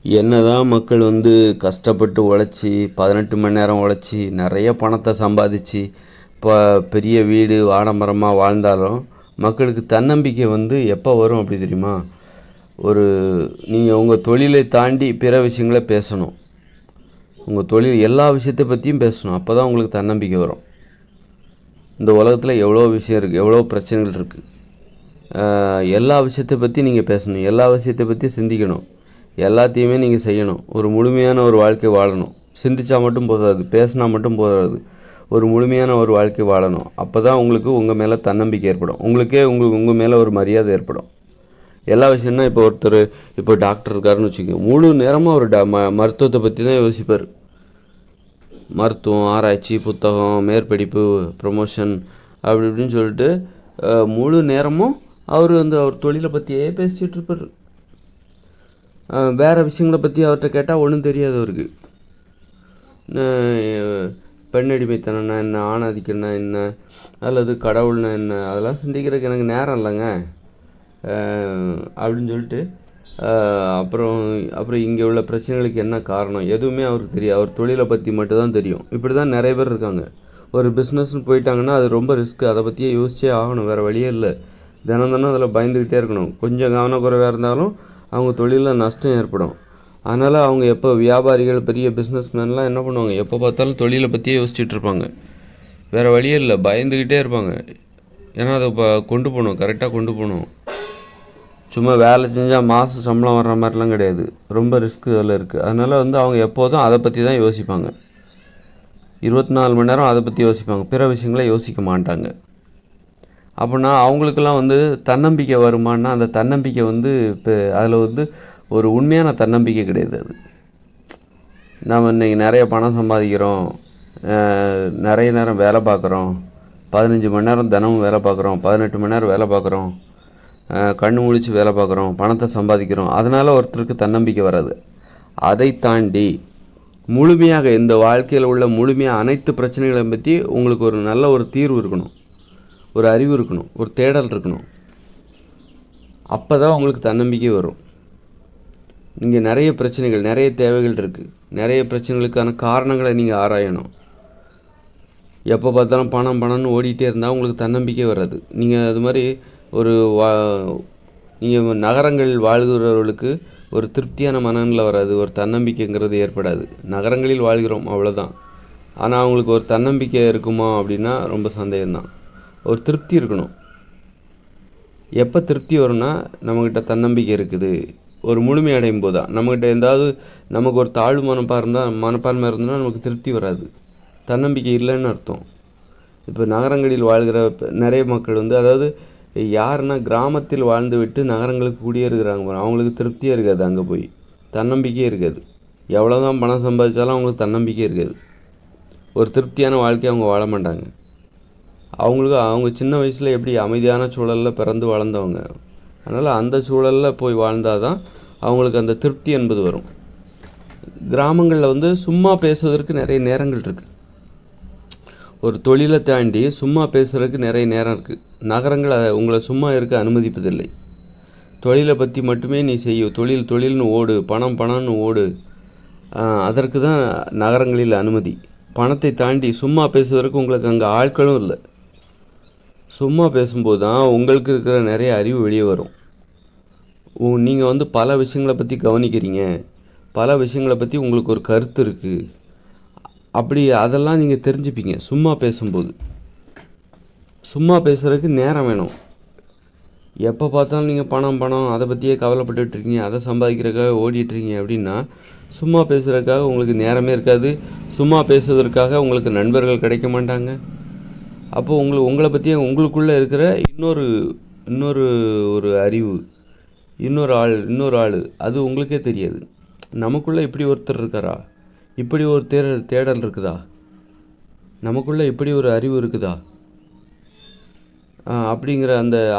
என்னதான் மக்கள் கஷ்டப்பட்டு உழைச்சி 18 மணி நேரம் உழைச்சி நிறைய பணத்தை சம்பாதிச்சு இப்போ பெரிய வீடு ஆடம்பரமாக வாழ்ந்தாலும் மக்களுக்கு தன்னம்பிக்கை எப்போ வரும் அப்படி தெரியுமா? நீங்கள் உங்கள் தொழிலை தாண்டி பிற விஷயங்களை பேசணும். உங்கள் தொழில் எல்லா விஷயத்தை பற்றியும் பேசணும். அப்போ தான் உங்களுக்கு தன்னம்பிக்கை வரும். இந்த உலகத்தில் எவ்வளோ விஷயம் இருக்குது, எவ்வளோ பிரச்சனைகள் இருக்குது. எல்லா விஷயத்தை பற்றி நீங்கள் பேசணும், எல்லா விஷயத்தை பற்றி சிந்திக்கணும், எல்லாத்தையுமே நீங்கள் செய்யணும். ஒரு முழுமையான ஒரு வாழ்க்கை வாழணும். சிந்திச்சா மட்டும் போதாது, பேசினா மட்டும் போதாது, ஒரு முழுமையான ஒரு வாழ்க்கை வாழணும். அப்போ தான் உங்களுக்கு உங்கள் மேலே தன்னம்பிக்கை ஏற்படும். உங்கள் மேலே ஒரு மரியாதை ஏற்படும். எல்லா விஷயம்னா இப்போ டாக்டர் இருக்காருன்னு வச்சுக்கோங்க, முழு நேரமாக அவர் மருத்துவத்தை பற்றி தான் யோசிப்பார். மருத்துவம், ஆராய்ச்சி, புத்தகம், மேற்படிப்பு, ப்ரொமோஷன் அப்படி இப்படின்னு சொல்லிட்டு முழு நேரமும் அவர் அவர் தொழிலை பற்றியே பேசிகிட்டு இருப்பார். வேறு விஷயங்களை பற்றி அவர்கிட்ட கேட்டால் ஒன்றும் தெரியாது அவருக்கு. பெண்ணடிமைத்தனம்னா என்ன, ஆணாதிக்கம்னா என்ன, அல்லது கடவுள்னா என்ன, அதெல்லாம் சிந்திக்கிறதுக்கு எனக்கு நேரம் இல்லைங்க அப்படின்னு சொல்லிட்டு அப்புறம் இங்கே உள்ள பிரச்சனைகளுக்கு என்ன காரணம் எதுவுமே அவருக்கு தெரியும். அவர் தொழிலை பற்றி மட்டும்தான் தெரியும். இப்படி தான் நிறைய பேர் இருக்காங்க. ஒரு பிஸ்னஸ்ன்னு போயிட்டாங்கன்னா அது ரொம்ப ரிஸ்க்கு. அதை பற்றியே யோசிச்சே ஆகணும், வேறு வழியே இல்லை. தினம் அதில் பயந்துக்கிட்டே இருக்கணும். கொஞ்சம் கவனக்குறைவாக இருந்தாலும் அவங்க தொழிலில் நஷ்டம் ஏற்படும். அதனால் அவங்க எப்போ வியாபாரிகள், பெரிய பிஸ்னஸ்மேன்லாம் என்ன பண்ணுவாங்க, எப்போ பார்த்தாலும் தொழிலை பற்றியே யோசிச்சுட்டு இருப்பாங்க. வேறு வழியே இல்லை, பயந்துக்கிட்டே இருப்பாங்க. ஏன்னா அதை கொண்டு போகணும், கரெக்டாக கொண்டு போகணும். சும்மா வேலை செஞ்சால் மாதம் சம்பளம் வர்ற மாதிரிலாம் கிடையாது. ரொம்ப ரிஸ்க்கு அதில் இருக்குது. அதனால் அவங்க எப்போதும் அதை பற்றி தான் யோசிப்பாங்க. 24 மணி நேரம் அதை பற்றி யோசிப்பாங்க, பிற விஷயங்களை யோசிக்க மாட்டாங்க. அப்படின்னா அவங்களுக்கெல்லாம் தன்னம்பிக்கை வருமானா, அந்த தன்னம்பிக்கை இப்போ அதில் ஒரு உண்மையான தன்னம்பிக்கை கிடையாது. அது நம்ம இன்றைக்கி நிறைய பணம் சம்பாதிக்கிறோம், நிறைய நேரம் வேலை பார்க்குறோம், 15 மணி நேரம் தினமும் வேலை பார்க்குறோம், 18 மணி நேரம் வேலை பார்க்குறோம், கண்ணு முழிச்சு வேலை பார்க்குறோம், பணத்தை சம்பாதிக்கிறோம், அதனால் ஒருத்தருக்கு தன்னம்பிக்கை வராது. அதை தாண்டி முழுமையாக இந்த வாழ்க்கையில் உள்ள முழுமையாக அனைத்து பிரச்சனைகளை பற்றி உங்களுக்கு ஒரு நல்ல ஒரு தீர்வு இருக்கணும், ஒரு அறிவு இருக்கணும், ஒரு தேடல் இருக்கணும். அப்போ தான் உங்களுக்கு தன்னம்பிக்கை வரும். நீங்கள் நிறைய பிரச்சனைகள், நிறைய தேவைகள் இருக்குது. நிறைய பிரச்சனைகளுக்கான காரணங்களை நீங்கள் ஆராயணும். எப்போ பார்த்தாலும் பணம்னு ஓடிட்டே இருந்தால் உங்களுக்கு தன்னம்பிக்கை வராது. நீங்கள் அது மாதிரி நீங்கள் நகரங்களில் வாழ்கிறவர்களுக்கு ஒரு திருப்தியான மனநிலை வராது, ஒரு தன்னம்பிக்கைங்கிறது ஏற்படாது. நகரங்களில் வாழ்கிறோம் அவ்வளோதான். ஆனால் அவங்களுக்கு ஒரு தன்னம்பிக்கை இருக்குமா அப்படின்னா ரொம்ப சந்தேகம்தான். ஒரு திருப்தி இருக்கணும். எப்போ திருப்தி வரும்னா நம்மக்கிட்ட தன்னம்பிக்கை இருக்குது, ஒரு முழுமை அடையும் போது தான். நம்மக்கிட்ட நமக்கு ஒரு தாழ்வு மனப்பான்மை இருந்ததுன்னா நமக்கு திருப்தி வராது, தன்னம்பிக்கை இல்லைன்னு அர்த்தம். இப்போ நகரங்களில் வாழ்கிற நிறைய மக்கள் அதாவது யாருன்னா கிராமத்தில் வாழ்ந்து விட்டு நகரங்களுக்கு குடியேறுகிறாங்க, அவங்களுக்கு திருப்தியாக இருக்காது, அங்கே போய் தன்னம்பிக்கையே இருக்காது. எவ்வளோ தான் பணம் சம்பாதிச்சாலும் அவங்களுக்கு தன்னம்பிக்கை இருக்காது, ஒரு திருப்தியான வாழ்க்கையை அவங்க வாழ மாட்டாங்க. அவங்க சின்ன வயசில் எப்படி அமைதியான சூழலில் பிறந்து வளர்ந்தவங்க, அதனால் அந்த சூழலில் போய் வாழ்ந்தால் தான் அவங்களுக்கு அந்த திருப்தி என்பது வரும். கிராமங்களில் சும்மா பேசுவதற்கு நிறைய நேரங்கள் இருக்குது. ஒரு தொழிலை தாண்டி சும்மா பேசுகிறதுக்கு நிறைய நேரம் இருக்குது. நகரங்கள் உங்களை சும்மா இருக்க அனுமதிப்பதில்லை. தொழிலை பற்றி மட்டுமே நீ செய்யும், தொழில்னு ஓடு, பணம்னு ஓடு. அதற்கு தான் நகரங்களில் அனுமதி. பணத்தை தாண்டி சும்மா பேசுவதற்கு உங்களுக்கு அங்கே ஆட்களும் இல்லை. சும்மா பேசும்போது தான் உங்களுக்கு இருக்கிற நிறைய அறிவு வெளியே வரும். நீங்கள் பல விஷயங்களை பற்றி கவனிக்கிறீங்க, பல விஷயங்களை பற்றி உங்களுக்கு ஒரு கருத்து இருக்குது. அப்படி அதெல்லாம் நீங்கள் தெரிஞ்சுப்பீங்க சும்மா பேசும்போது. சும்மா பேசுகிறதுக்கு நேரம் வேணும். எப்போ பார்த்தாலும் நீங்கள் பணம் அதை பற்றியே கவலைப்பட்டுருக்கீங்க, அதை சம்பாதிக்கிறதுக்காக ஓடிட்டுருக்கீங்க அப்படின்னா சும்மா பேசுகிறதுக்காக உங்களுக்கு நேரமே இருக்காது. சும்மா பேசுவதற்காக உங்களுக்கு நண்பர்கள் கிடைக்க மாட்டாங்க. அப்போது உங்களை பற்றியே உங்களுக்குள்ளே இருக்கிற இன்னொரு ஒரு அறிவு, இன்னொரு ஆள் அது உங்களுக்கே தெரியாது. நமக்குள்ளே இப்படி ஒருத்தர் இருக்காரா, இப்படி ஒரு தேடல் இருக்குதா, நமக்குள்ளே இப்படி ஒரு அறிவு இருக்குதா அப்படிங்கிற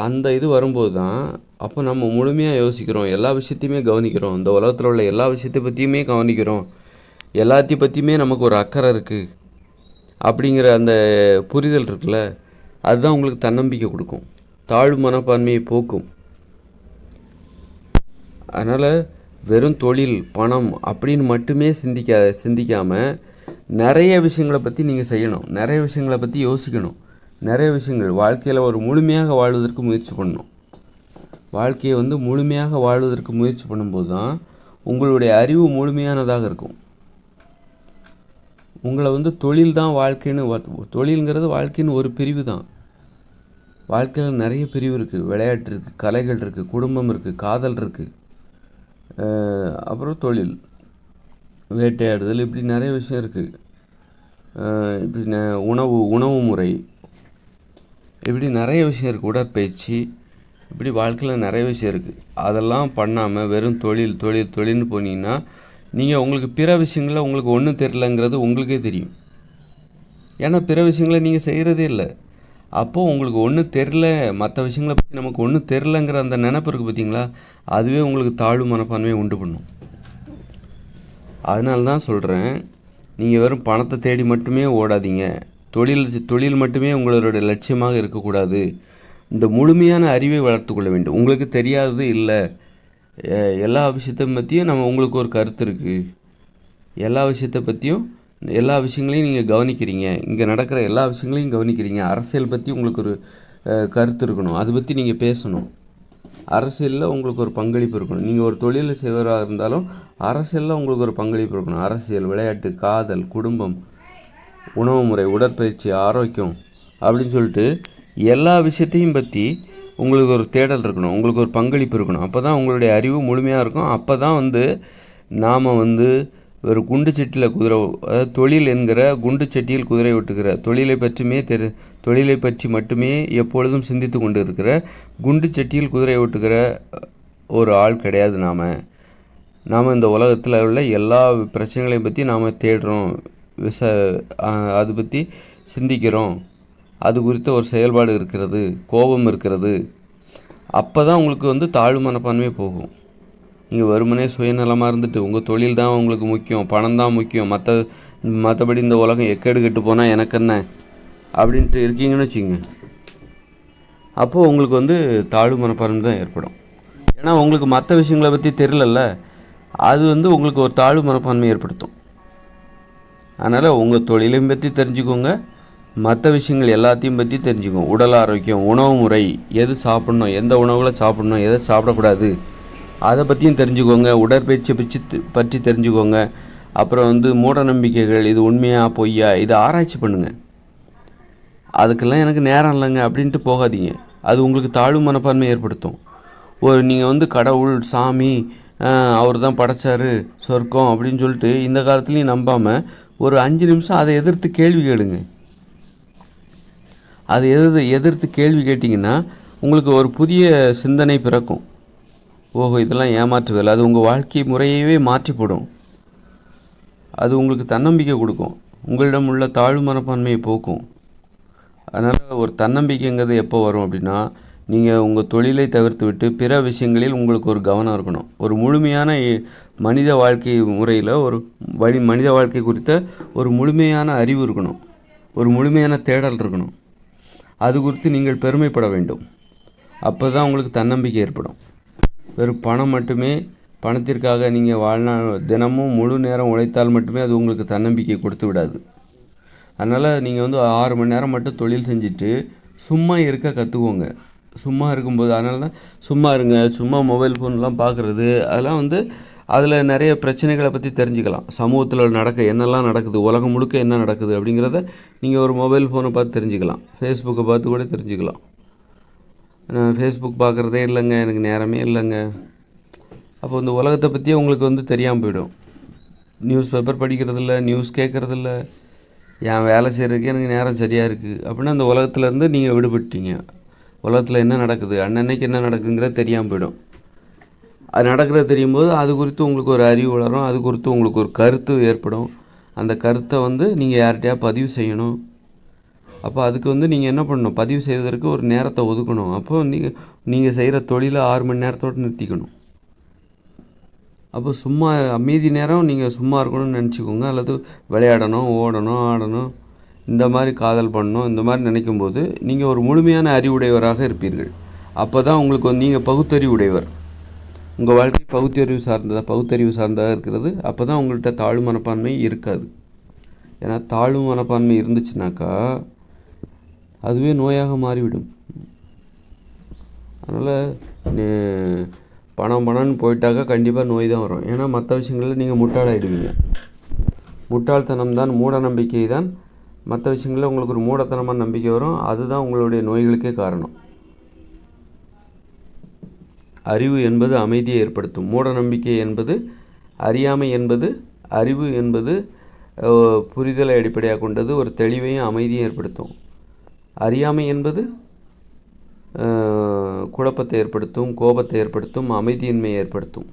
அந்த இது வரும்போது தான் அப்போ நம்ம முழுமையாக யோசிக்கிறோம், எல்லா விஷயத்தையுமே கவனிக்கிறோம், இந்த உலகத்தில் உள்ள எல்லா விஷயத்தை பற்றியுமே கவனிக்கிறோம், எல்லாத்தையும் பற்றியுமே நமக்கு ஒரு அக்கறை இருக்குது அப்படிங்கிற அந்த புரிதல் இருக்குல்ல, அதுதான் உங்களுக்கு தன்னம்பிக்கை கொடுக்கும், தாழ்வு மனப்பான்மையை போக்கும். அதனால் வெறும் தொழில் பணம் அப்படின்னு மட்டுமே சிந்திக்காமல் நிறைய விஷயங்களை பற்றி நீங்கள் செய்யணும், நிறைய விஷயங்களை பற்றி யோசிக்கணும். நிறைய விஷயங்கள் வாழ்க்கையில் ஒரு முழுமையாக வாழ்வதற்கு முயற்சி பண்ணணும். வாழ்க்கையை வந்து முழுமையாக வாழ்வதற்கு முயற்சி பண்ணும்போது தான் உங்களுடைய அறிவு முழுமையானதாக இருக்கும். உங்களை வந்து தொழில் தான் வாழ்க்கைன்னு, தொழில்ங்கிறது வாழ்க்கைன்னு ஒரு பிரிவு தான். வாழ்க்கையில் நிறைய பிரிவு இருக்குது. விளையாட்டு இருக்குது, கலைகள் இருக்குது, குடும்பம் இருக்குது, காதல் இருக்குது, அப்புறம் தொழில், வேட்டையாடுதல், இப்படி நிறைய விஷயம் இருக்குது. இப்படி உணவு முறை, இப்படி நிறைய விஷயம் இருக்குது. உடற்பயிற்சி, இப்படி வாழ்க்கையில் நிறைய விஷயம் இருக்குது. அதெல்லாம் பண்ணாமல் வெறும் தொழில்னு போனீங்கன்னா நீங்கள் உங்களுக்கு பிற விஷயங்களில் உங்களுக்கு ஒன்றும் தெரிலங்கிறது உங்களுக்கே தெரியும். ஏன்னா பிற விஷயங்களை நீங்கள் செய்கிறதே இல்லை. அப்போது உங்களுக்கு ஒன்றும் தெரில, மற்ற விஷயங்களை பற்றி நமக்கு ஒன்றும் தெரிலங்கிற அந்த நினைப்பு இருக்குது பார்த்தீங்களா, அதுவே உங்களுக்கு தாழ்வு மனப்பான்மையை உண்டு பண்ணும். அதனால தான் சொல்கிறேன், நீங்கள் வெறும் பணத்தை தேடி மட்டுமே ஓடாதீங்க. தொழில் மட்டுமே உங்களோட லட்சியமாக இருக்கக்கூடாது. இந்த முழுமையான அறிவை வளர்த்து கொள்ள வேண்டும். உங்களுக்கு தெரியாதது இல்லை. எல்லா விஷயத்தை பற்றியும் உங்களுக்கு ஒரு கருத்து இருக்குது. எல்லா விஷயத்தை பற்றியும் எல்லா விஷயங்களையும் நீங்கள் கவனிக்கிறீங்க. இங்கே நடக்கிற எல்லா விஷயங்களையும் கவனிக்கிறீங்க. அரசியல் பற்றி உங்களுக்கு ஒரு கருத்து இருக்கணும். அதை பற்றி நீங்கள் பேசணும். அரசியலில் உங்களுக்கு ஒரு பங்களிப்பு இருக்கணும். நீங்கள் ஒரு தொழில் செய்வராக இருந்தாலும் அரசியலில் உங்களுக்கு ஒரு பங்களிப்பு இருக்கணும். அரசியல், விளையாட்டு, காதல், குடும்பம், உணவு முறை, உடற்பயிற்சி, ஆரோக்கியம் அப்படின்னு சொல்லிட்டு எல்லா விஷயத்தையும் பற்றி உங்களுக்கு ஒரு தேடல் இருக்கணும். உங்களுக்கு ஒரு பங்களிப்பு இருக்கணும். அப்போ தான் உங்களுடைய அறிவு முழுமையாக இருக்கும். அப்போ தான் வந்து நாம் வந்து ஒரு குண்டு சட்டியில் குதிரை, அதாவது தொழில் என்கிற குண்டு சட்டியில் குதிரை ஓட்டுகிற தொழிலை பற்றி மட்டுமே எப்பொழுதும் சிந்தித்து கொண்டு இருக்கிற குண்டு சட்டியில் குதிரை ஓட்டுகிற ஒரு ஆள் கிடையாது. நாம் இந்த உலகத்தில் உள்ள எல்லா பிரச்சனைகளையும் பற்றி நாம் தேடுறோம், அது பற்றி சிந்திக்கிறோம், அது குறித்த ஒரு செயல்பாடு இருக்கிறது, கோபம் இருக்கிறது. அப்போ தான் உங்களுக்கு வந்து தாழ்வு மனப்பான்மையே போகும். நீங்கள் வெறுமனே சுயநலமாக இருந்துட்டு உங்கள் தொழில் தான் உங்களுக்கு முக்கியம், பணம் தான் முக்கியம், மற்றபடி இந்த உலகம் எக்கேடு கெட்டு போனால் எனக்கு என்ன அப்படின்ட்டு இருக்கீங்கன்னு வச்சுங்க, அப்போது உங்களுக்கு வந்து தாழ்வு மனப்பான்மை தான் ஏற்படும். ஏன்னா உங்களுக்கு மற்ற விஷயங்களை பற்றி தெரியலல்ல, அது வந்து உங்களுக்கு ஒரு தாழ்வு மனப்பான்மை ஏற்படுத்தும். அதனால் உங்கள் தொழிலையும் பற்றி தெரிஞ்சுக்கோங்க, மற்ற விஷயங்கள் எல்லாத்தையும் பற்றி தெரிஞ்சுக்கோங்க. உடல் ஆரோக்கியம், உணவு முறை, எது சாப்பிட்ணும், எந்த உணவுகளை சாப்பிட்ணும், எதை சாப்பிடக்கூடாது, அதை பற்றியும் தெரிஞ்சுக்கோங்க. உடற்பயிற்சியை பற்றி தெரிஞ்சுக்கோங்க. அப்புறம் வந்து மூட நம்பிக்கைகள், இது உண்மையா பொய்யா, இதை ஆராய்ச்சி பண்ணுங்கள். அதுக்கெல்லாம் எனக்கு நேரம் இல்லைங்க அப்படின்ட்டு போகாதீங்க. அது உங்களுக்கு தாழ்வு மனப்பான்மை ஏற்படுத்தும். நீங்கள் வந்து கடவுள், சாமி, அவர் தான் படைச்சார் சொர்க்கம் அப்படின்னு சொல்லிட்டு இந்த காலத்துலேயும் நம்பாமல் ஒரு 5 நிமிஷம் அதை எதிர்த்து கேள்வி கேளுங்க. அதை எதிர்த்து கேள்வி கேட்டிங்கன்னா உங்களுக்கு ஒரு புதிய சிந்தனை பிறக்கும். ஓஹோ, இதெல்லாம் ஏமாற்று வேலை. அது உங்கள் வாழ்க்கை முறையவே மாற்றி போடும். அது உங்களுக்கு தன்னம்பிக்கை கொடுக்கும், உங்களிடம் உள்ள தாழ்வு மனப்பான்மையை போக்கும். அதனால் ஒரு தன்னம்பிக்கைங்கிறது எப்போ வரும் அப்படின்னா, நீங்கள் உங்கள் தொழிலை தவிர்த்து விட்டு பிற விஷயங்களில் உங்களுக்கு ஒரு கவனம் இருக்கணும். ஒரு முழுமையான மனித வாழ்க்கை முறையில் மனித வாழ்க்கை குறித்த ஒரு முழுமையான அறிவு இருக்கணும், ஒரு முழுமையான தேடல் இருக்கணும். அது குறித்து நீங்கள் பெருமைப்பட வேண்டும். அப்போ தான் உங்களுக்கு தன்னம்பிக்கை ஏற்படும். வெறும் பணம் மட்டுமே, பணத்திற்காக நீங்கள் வாழ்நாள் தினமும் முழு நேரம் உழைத்தால் மட்டுமே அது உங்களுக்கு தன்னம்பிக்கை கொடுத்து விடாது. அதனால் நீங்கள் வந்து 6 மணி நேரம் மட்டும் தொழில் செஞ்சுட்டு சும்மா இருக்க கற்றுக்கோங்க. சும்மா இருக்கும்போது, அதனால தான் சும்மா இருங்க. சும்மா மொபைல் ஃபோன்லாம் பார்க்குறது, அதெல்லாம் வந்து அதில் நிறைய பிரச்சனைகளை பற்றி தெரிஞ்சுக்கலாம். சமூகத்தில் என்னெல்லாம் நடக்குது, உலகம் முழுக்க என்ன நடக்குது அப்படிங்கிறத நீங்கள் ஒரு மொபைல் ஃபோனை பார்த்து தெரிஞ்சுக்கலாம். ஃபேஸ்புக்கை பார்த்து கூட தெரிஞ்சுக்கலாம். நான் ஃபேஸ்புக் பார்க்குறதே இல்லைங்க, எனக்கு நேரமே இல்லைங்க. அப்போ இந்த உலகத்தை பற்றியே உங்களுக்கு வந்து தெரியாமல் போயிடும். நியூஸ் பேப்பர் படிக்கிறதில்ல, நியூஸ் கேட்குறதில்ல, என் வேலை செய்கிறதுக்கே எனக்கு நேரம் சரியாக இருக்குது அப்படின்னா அந்த உலகத்துலேருந்து நீங்கள் விடுபட்டீங்க. உலகத்தில் என்ன நடக்குது, அன்னன்னைக்கு என்ன நடக்குதுங்கிறது தெரியாமல் போயிடும். அது நடக்கிறது தெரியும் போது அது குறித்து உங்களுக்கு ஒரு அறிவு வளரும், அது குறித்து உங்களுக்கு ஒரு கருத்து ஏற்படும். அந்த கருத்தை வந்து நீங்கள் யார்கிட்டயா பதிவு செய்யணும். அப்போ அதுக்கு வந்து நீங்கள் என்ன பண்ணணும், பதிவு செய்வதற்கு ஒரு நேரத்தை ஒதுக்கணும். அப்போ நீங்கள் செய்கிற தொழிலை 6 மணி நேரத்தோடு நிறுத்திக்கணும். அப்போ சும்மா மீதி நேரம் நீங்கள் சும்மா இருக்கணும்னு நினச்சிக்கோங்க. அல்லது விளையாடணும், ஓடணும், ஆடணும், இந்த மாதிரி காதல் பண்ணணும், இந்த மாதிரி நினைக்கும்போது நீங்கள் ஒரு முழுமையான அறிவுடையவராக இருப்பீர்கள். அப்போ தான் உங்களுக்கு நீங்கள் பகுத்தறிவு உடையவர். உங்கள் வாழ்க்கை பகுத்தறிவு சார்ந்ததாக இருக்கிறது. அப்போ தான் உங்கள்கிட்ட தாழ்வு மனப்பான்மை இருக்காது. ஏன்னா தாழ்வு மனப்பான்மை இருந்துச்சுனாக்கா அதுவே நோயாக மாறிவிடும். அதனால் பணம்னு போயிட்டாக்கா கண்டிப்பாக நோய் தான் வரும். ஏன்னா மற்ற விஷயங்களில் நீங்கள் முட்டாளாயிடுவீங்க. முட்டாள்தனம் தான், மூட நம்பிக்கை தான். மற்ற விஷயங்களில் உங்களுக்கு ஒரு மூடத்தனமான நம்பிக்கை வரும். அதுதான் உங்களுடைய நோய்களுக்கே காரணம். அறிவு என்பது அமைதியை ஏற்படுத்தும். மூட நம்பிக்கை என்பது அறியாமை என்பது, அறிவு என்பது புரிதலை அடிப்படையாக கொண்டது, ஒரு தெளிவையும் அமைதியும் ஏற்படுத்தும். அறியாமை என்பது குழப்பத்தை ஏற்படுத்தும், கோபத்தை ஏற்படுத்தும், அமைதியின்மையை ஏற்படுத்தும்.